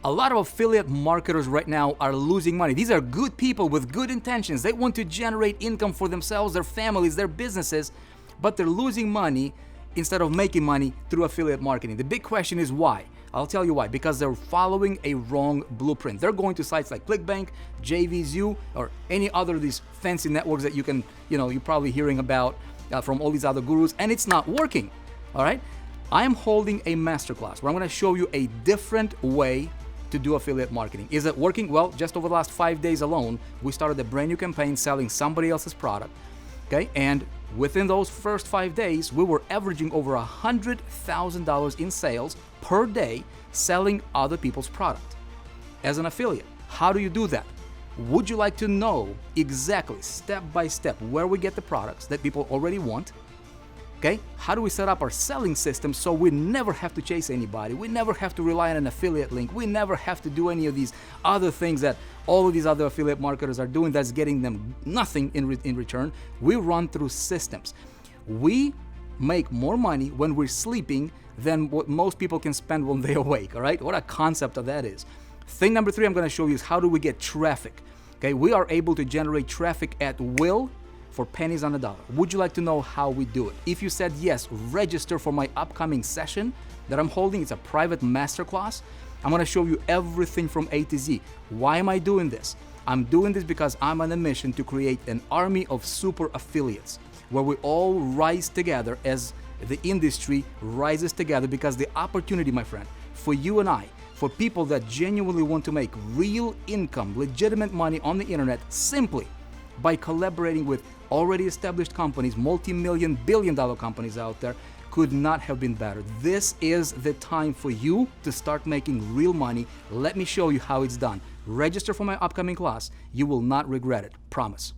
A lot of affiliate marketers right now are losing money. These are good people with good intentions. They want to generate income for themselves, their families, their businesses, but they're losing money instead of making money through affiliate marketing. The big question is why? I'll tell you why. Because they're following a wrong blueprint. They're going to sites like ClickBank, JVZoo, or any other of these fancy networks that you're probably hearing about from all these other gurus, and it's not working. All right? I am holding a masterclass where I'm going to show you a different way to do affiliate marketing. Is it working? Well, just over the last 5 days alone, we started a brand new campaign selling somebody else's product. Okay, and within those first 5 days, we were averaging over $100,000 in sales per day selling other people's product as an affiliate. How do you do that? Would you like to know exactly, step by step, where we get the products that people already want? Okay, how do we set up our selling system so we never have to chase anybody? We never have to rely on an affiliate link. We never have to do any of these other things that all of these other affiliate marketers are doing that's getting them nothing in return. We run through systems. We make more money when we're sleeping than what most people can spend when they're awake, all right? What a concept of that is. Thing number 3 I'm going to show you is how do we get traffic. Okay, we are able to generate traffic at will for pennies on the dollar. Would you like to know how we do it? If you said yes, register for my upcoming session that I'm holding. It's a private masterclass. I'm going to show you everything from A to Z. Why am I doing this? I'm doing this because I'm on a mission to create an army of super affiliates where we all rise together as the industry rises together, because the opportunity, my friend, for you and I, for people that genuinely want to make real income, legitimate money on the internet simply by collaborating with already established companies, multi-million, billion-dollar companies out there, could not have been better. This is the time for you to start making real money. Let me show you how it's done. Register for my upcoming class. You will not regret it. Promise.